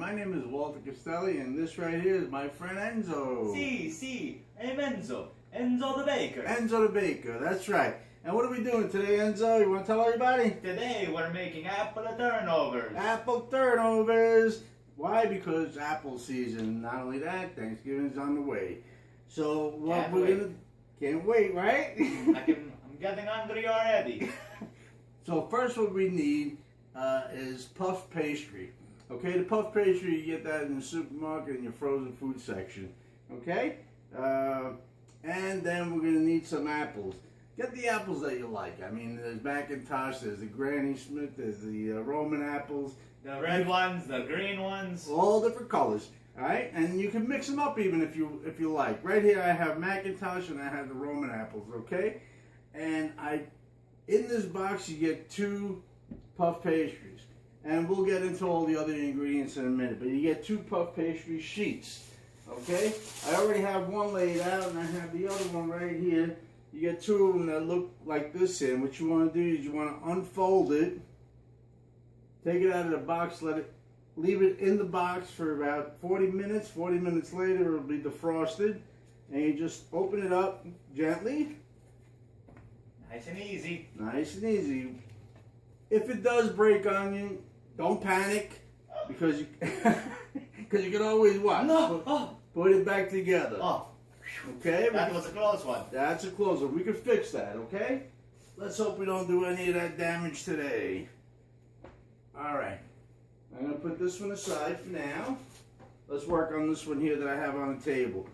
My name is Walter Castelli, and this right here is my friend Enzo. Si, I'm Enzo. Enzo the baker. Enzo the baker, that's right. And what are we doing today, Enzo? You want to tell everybody? Today we're making apple turnovers. Apple turnovers. Why? Because apple season. Not only that, Thanksgiving's on the way. So what can't wait, right? I'm getting hungry already. So first what we need is puff pastry. Okay, the puff pastry, you get that in the supermarket in your frozen food section. Okay? And then we're going to need some apples. Get the apples that you like. I mean, there's Macintosh, there's the Granny Smith, there's the Roman apples. The red ones, the green ones. All different colors. Alright? And you can mix them up even if you like. Right here I have Macintosh and I have the Roman apples, okay? And in this box you get 2 puff pastries. And we'll get into all the other ingredients in a minute. But you get 2 puff pastry sheets. Okay? I already have one laid out and I have the other one right here. You get 2 of them that look like this here. And what you want to do is you want to unfold it. Take it out of the box. Leave it in the box for about 40 minutes. 40 minutes later it'll be defrosted. And you just open it up gently. Nice and easy. Nice and easy. If it does break on you, don't panic, because you can always what? No. Put it back together. Oh. Okay? That was a close one. That's a close one. We can fix that, okay? Let's hope we don't do any of that damage today. Alright. I'm going to put this one aside for now. Let's work on this one here that I have on the table.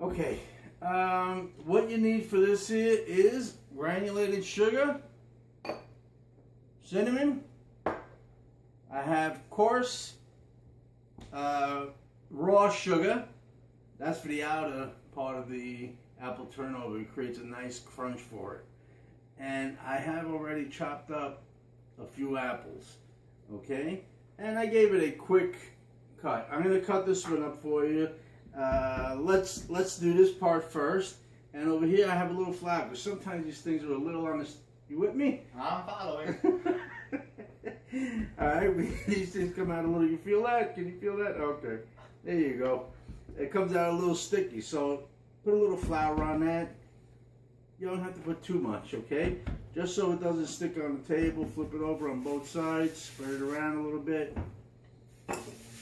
Okay. What you need for this here is granulated sugar, cinnamon. I have coarse raw sugar. That's for the outer part of the apple turnover. It creates a nice crunch for it. And I have already chopped up a few apples. Okay? And I gave it a quick cut. I'm going to cut this one up for you. Let's do this part first. And over here I have a little flour, because sometimes these things are a little on the... You with me? I'm following. Alright, these things come out a little... You feel that? Can you feel that? Okay. There you go. It comes out a little sticky, so put a little flour on that. You don't have to put too much, okay? Just so it doesn't stick on the table. Flip it over on both sides. Spread it around a little bit.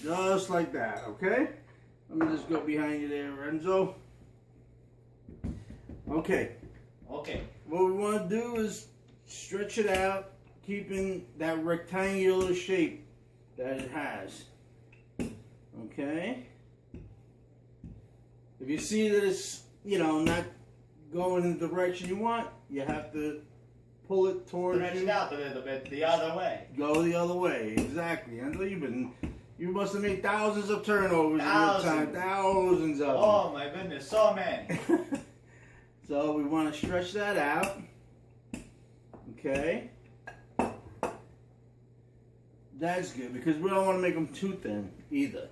Just like that, okay? Let me just go behind you there, Enzo. Okay. Okay. What we want to do is stretch it out, keeping that rectangular shape that it has. Okay? If you see that it's, not going in the direction you want, you have to pull it towards you. Stretch it out a little bit the other way. Go the other way, exactly. And you must have made thousands of turnovers in your time. Thousands of them. Oh my goodness, so many. So we want to stretch that out. Okay. That's good, because we don't want to make them too thin either.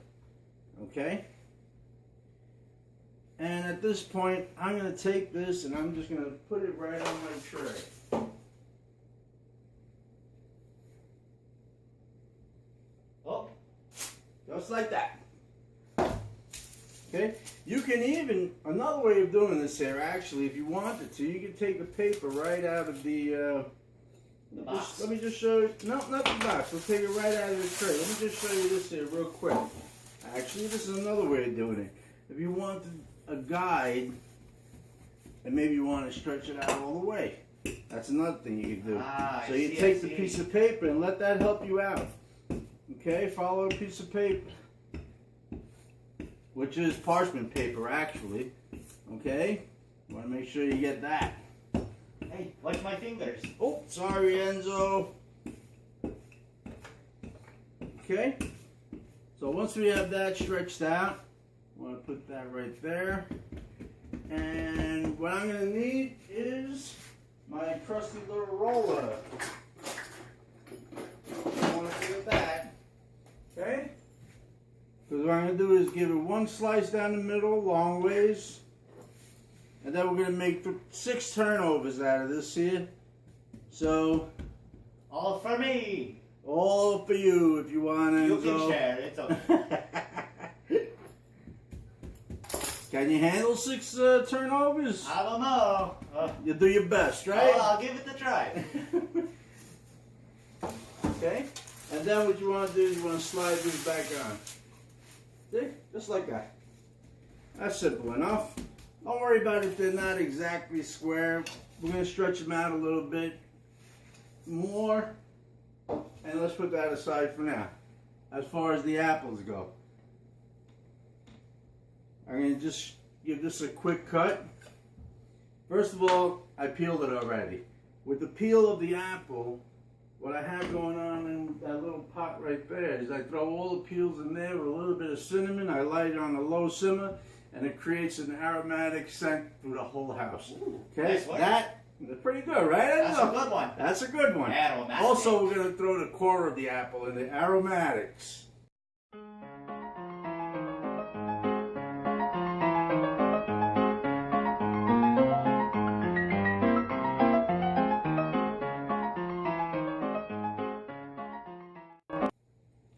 Okay. And at this point, I'm going to take this and I'm just going to put it right on my tray. Oh. Just like that. Okay? You can even, another way of doing this here, actually, if you wanted to, you can take the paper right out of the box. Let me just show you. No, not the box. We'll take it right out of the tray. Let me just show you this here real quick. Actually, this is another way of doing it. If you wanted a guide, and maybe you want to stretch it out all the way, that's another thing you can do. So you take the piece of paper and let that help you out. Okay, follow a piece of paper, which is parchment paper, actually. Okay, you want to make sure you get that. Hey, watch my fingers. Oh, sorry, Enzo. Okay, so once we have that stretched out, I want to put that right there. And what I'm going to need is my trusty little roller. I want to get that. Okay? Because what I'm going to do is give it one slice down the middle, long ways. And then we're going to make 6 turnovers out of this here. So All for me. All for you if you want, Enzo. You can share. It's okay. Can you handle 6 turnovers? I don't know. You do your best, right? I'll give it a try. Okay. And then what you want to do is you want to slide this back on. See? Just like that. That's simple enough. Don't worry about if they're not exactly square. We're going to stretch them out a little bit more. And let's put that aside for now. As far as the apples go. I'm going to just give this a quick cut. First of all, I peeled it already. With the peel of the apple, what I have going on in that little pot right there is I throw all the peels in there with a little bit of cinnamon. I light it on a low simmer, and it creates an aromatic scent through the whole house. Okay, Nice work. That's pretty good, right? That's a good one. That's a good one. Aromatic. Also, we're going to throw the core of the apple in the aromatics.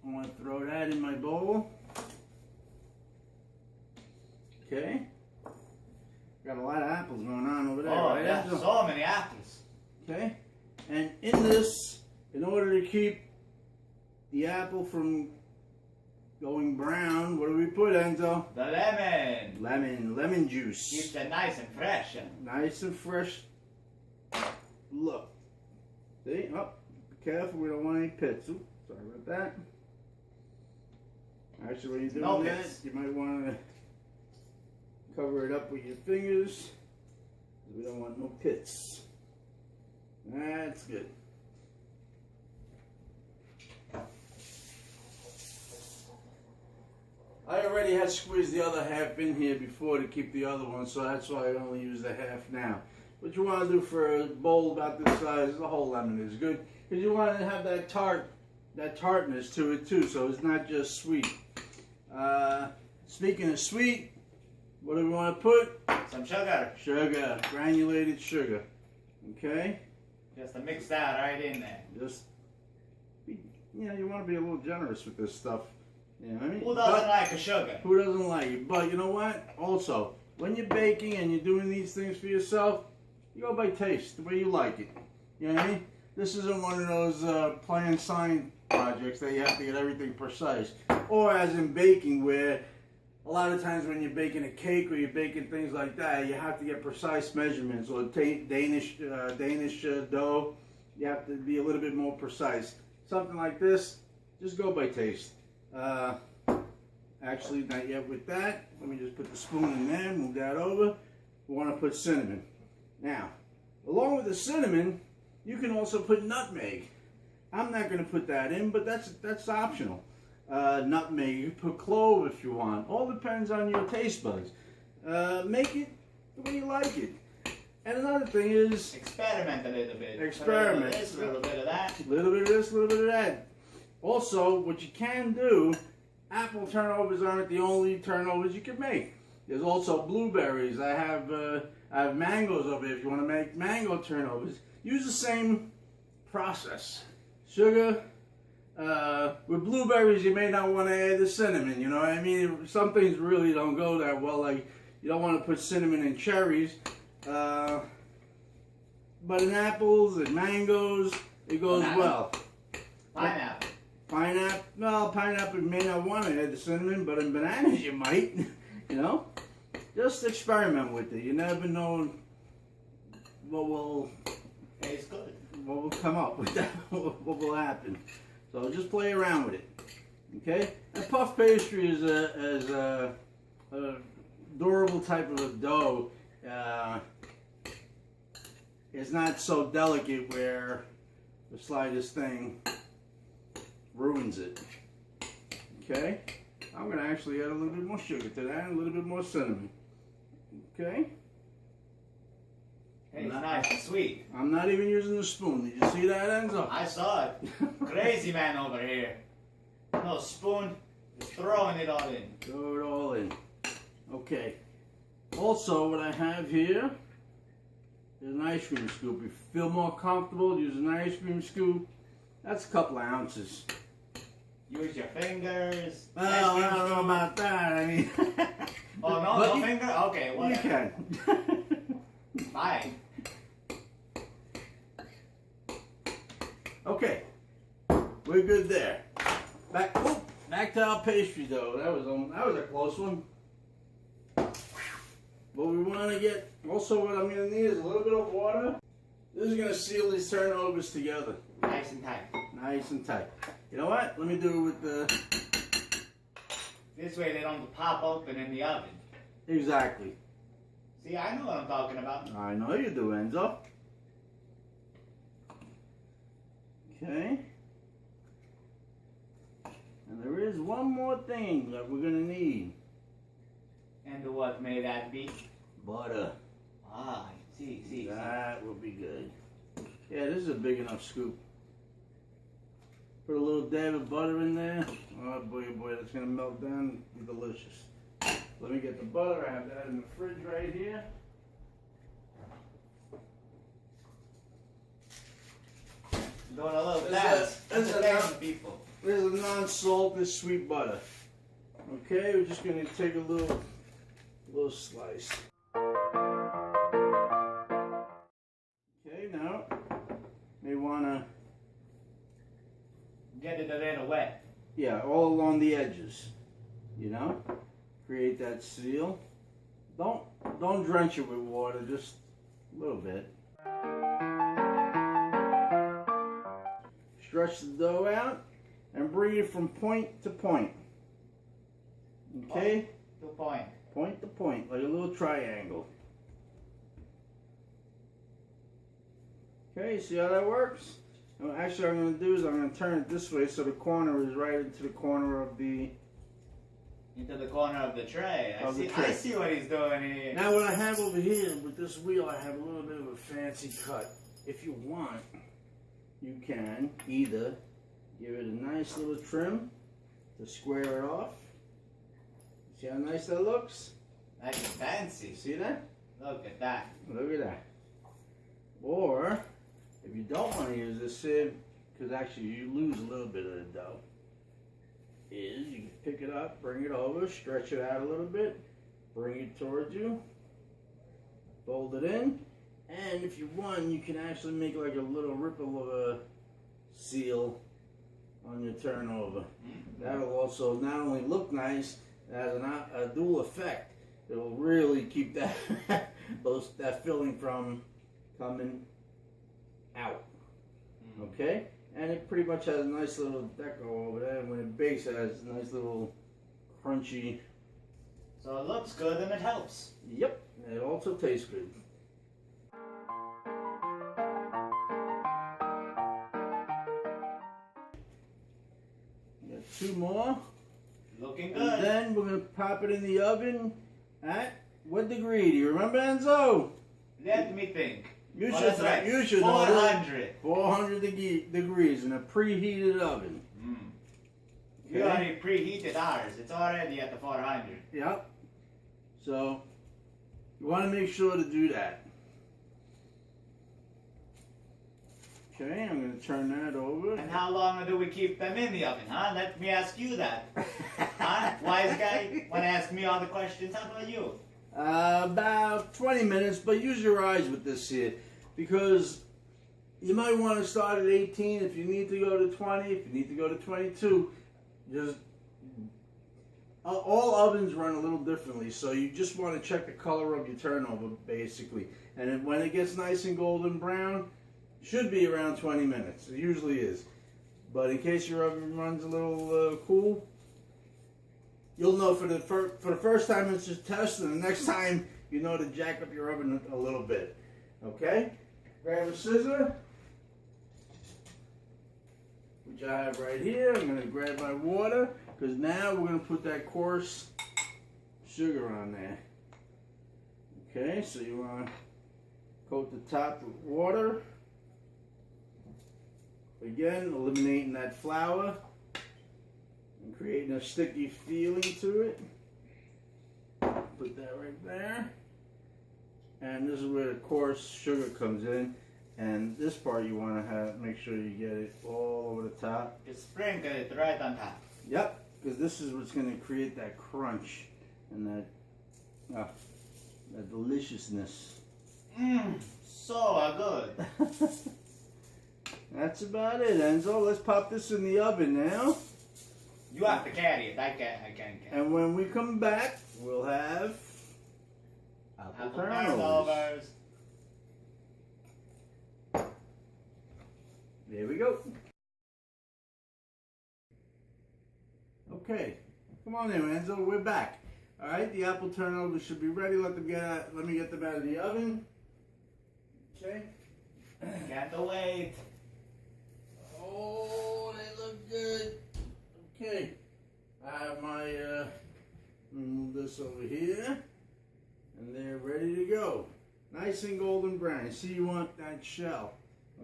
I'm going to throw that in my bowl. Okay. Got a lot of apples going on over there, Oh, right? yeah. Enzo? So many apples. Okay, and in this, in order to keep the apple from going brown, what do we put, Enzo? The lemon. Lemon juice. Keeps it nice and fresh. Nice and fresh. Look. See? Oh, be careful, we don't want any pits. Oops, sorry about that. Actually, when you're doing No that, pits. you might want to cover it up with your fingers. We don't want no pits. That's good. I already had squeezed the other half in here before to keep the other one, so that's why I only use the half now. What you want to do for a bowl about this size, the whole lemon is good, because you want to have that tartness to it too, so it's not just sweet. Speaking of sweet, what do we want to put? Some sugar. Sugar, granulated sugar. Okay? Just to mix that right in there. Just, you want to be a little generous with this stuff. You know what I mean? Who doesn't like a sugar? Who doesn't like it? But you know what? Also, when you're baking and you're doing these things for yourself, you go by taste, the way you like it. You know what I mean? This isn't one of those plan sign projects that you have to get everything precise. Or as in baking, where a lot of times when you're baking a cake or you're baking things like that, you have to get precise measurements. Or Danish dough, you have to be a little bit more precise. Something like this, just go by taste. Actually, not yet with that. Let me just put the spoon in there, move that over. We want to put cinnamon. Now, along with the cinnamon, you can also put nutmeg. I'm not going to put that in, but that's optional. Nutmeg, you can put clove if you want. All depends on your taste buds. Make it the way you like it. And another thing is, Experiment a little bit. Experiment. A little bit of this, a little bit of that. a little bit of this, a little bit of that. Also, what you can do, apple turnovers aren't the only turnovers you can make. There's also blueberries. I have mangoes over here if you want to make mango turnovers. Use the same process. Sugar. With blueberries, you may not want to add the cinnamon. You know what I mean? Some things really don't go that well. Like, you don't want to put cinnamon in cherries. But in apples and mangoes, it goes well. Pineapple. Pineapple, well, pineapple may not want to add the cinnamon, but in bananas you might, you know. Just experiment with it. You never know what will Tastes good. come up with that, what will happen. So just play around with it, okay? And puff pastry is a durable type of a dough. It's not so delicate where the slightest thing ruins it. Okay? I'm going to actually add a little bit more sugar to that and a little bit more cinnamon. Okay? Hey, it's nice and sweet. I'm not even using the spoon. Did you see that, Enzo? I saw it. Crazy man over here. No spoon, just throwing it all in. Throw it all in. Okay. Also, what I have here is an ice cream scoop. If you feel more comfortable, use an ice cream scoop. That's a couple of ounces. Use your fingers. Well, I don't know about that. I mean, Oh no, but no finger? Okay, you whatever. can. Fine. Okay, we're good there. Back to our pastry dough. That was a close one. But we want to get, also what I'm going to need is a little bit of water. This is going to seal these turnovers together. Nice and tight. Nice and tight. You know what? Let me do it with the... This way they don't pop open in the oven. Exactly. See, I know what I'm talking about. I know you do, Enzo. Okay. And there is one more thing that we're going to need. And what may that be? Butter. Ah, see. That will be good. Yeah, this is a big enough scoop. Put a little dab of butter in there. Oh boy, that's gonna melt down and be delicious. Let me get the butter. I have that in the fridge right here. Doing a little This dance. is People. This is a non-salted sweet butter. Okay, we're just gonna take a little slice. Okay, now may wanna Get it a little wet. yeah, all along the edges. You know, create that seal. Don't drench it with water, just a little bit. Stretch the dough out and bring it from point to point. Okay? To point. Point to point, like a little triangle. Okay, see how that works? Well, actually, what I'm going to do is I'm going to turn it this way so the corner is right into the corner of the... Into the corner of the tray. Of the tray. I see what he's doing here. Now what I have over here with this wheel, I have a little bit of a fancy cut. If you want, you can either give it a nice little trim to square it off. See how nice that looks? That's fancy. See that? Look at that. Look at that. Or, if you don't want to use this sieve, because actually you lose a little bit of the dough, is you can pick it up, bring it over, stretch it out a little bit, bring it towards you, fold it in, and if you want, you can actually make like a little ripple of a seal on your turnover. That'll also not only look nice, it has a dual effect. It'll really keep that that filling from coming out. Okay? And it pretty much has a nice little deco over there. And when it bakes, it has a nice little crunchy. So it looks good and it helps. Yep. And it also tastes good. Got two more. Looking good. And then we're going to pop it in the oven at what degree? Do you remember, Enzo? Let me think. You Oh, should, that's right. you should know that. 400. 400 degrees in a preheated oven. We already preheated ours. It's already at the 400. Yep. So, you want to make sure to do that. Okay, I'm going to turn that over. And how long do we keep them in the oven, huh? Let me ask you that. Huh? Wise guy? Want to ask me all the questions? How about you? About 20 minutes, but use your eyes with this here, because you might want to start at 18 if you need to go to 20, if you need to go to 22. Just all ovens run a little differently, so you just want to check the color of your turnover, basically. And when it gets nice and golden brown, it should be around 20 minutes. It usually is. But in case your oven runs a little cool, you'll know for the first time it's just test, and the next time you know to jack up your oven a little bit. Okay? Grab a scissor, which I have right here. I'm going to grab my water, because now we're going to put that coarse sugar on there. Okay, so you want to coat the top with water. Again, eliminating that flour and creating a sticky feeling to it. Put that right there. And this is where the coarse sugar comes in. And this part you want to make sure you get it all over the top. Just sprinkle it right on top. Yep, because this is what's going to create that crunch and that deliciousness. Mmm, so good. That's about it, Enzo. Let's pop this in the oven now. You have to carry it. I can't carry it. And when we come back, we'll have apple turnovers. There we go. Okay, come on in, Enzo. We're back. All right, the apple turnovers should be ready. Let me get them out of the oven. Okay. Can't wait. Oh, they look good. Okay, I have my, move this over here, and they're ready to go. Nice and golden brown. See, you want that shell.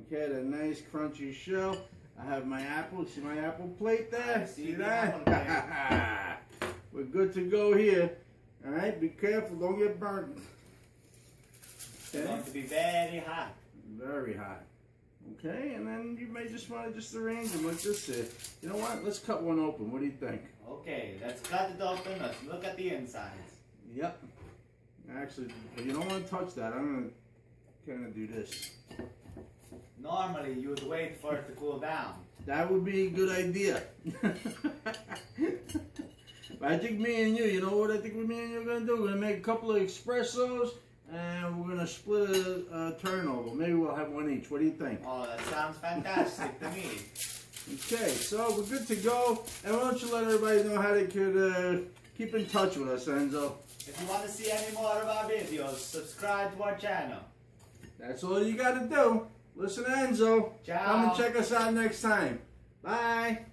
Okay, that nice crunchy shell. I have my apple. See my apple plate there? See that? We're good to go here. All right, be careful. Don't get burnt. It's going to be very hot. Very hot. Okay, and then you may just want to just arrange them like this here. You know what? Let's cut one open. What do you think? Okay, let's cut it open. Let's look at the insides. Yep. Actually, you don't want to touch that. I'm going to kind of do this. Normally, you would wait for it to cool down. That would be a good idea. But I think me and you know what I think me and you are going to do? We're going to make a couple of espressos. And we're going to split a turnover. Maybe we'll have one each. What do you think? Oh, that sounds fantastic to me. Okay, so we're good to go. And why don't you let everybody know how they could keep in touch with us, Enzo? If you want to see any more of our videos, subscribe to our channel. That's all you got to do. Listen to Enzo. Ciao. Come and check us out next time. Bye.